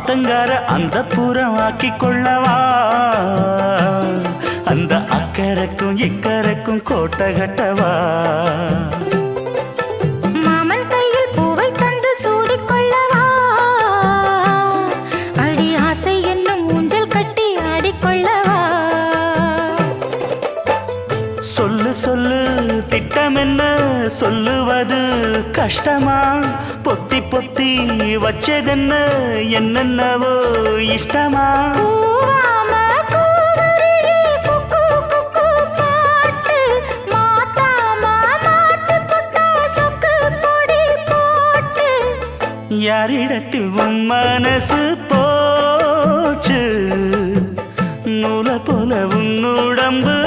ஆத்தங்கார அந்த புறமாக்கி கொள்ளவா அந்த அக்கறைக்கும் இக்கரைக்கும் கோட்டை கட்டவா மாமன் கையில் பூவை தந்து சூடிக்கொள்ளவா அடி ஆசை என்னும் ஊஞ்சல் கட்டி ஆடிக்கொள்ளவா சொல்லு சொல்லு திட்டம் என்ன சொல்லுவது கஷ்டமா பொத்தி பொத்தி வச்சதென்ன என்னென்னவோ இஷ்டமா கூவாம கூவரியே குக்கு குக்கு பாட்டு மாத்தாம மாட்டு புட்டா சொக்கு பொடி போட்டு யாரிடத்தில் உன் மனசு போச்சு நூலை போல உன் உடம்பு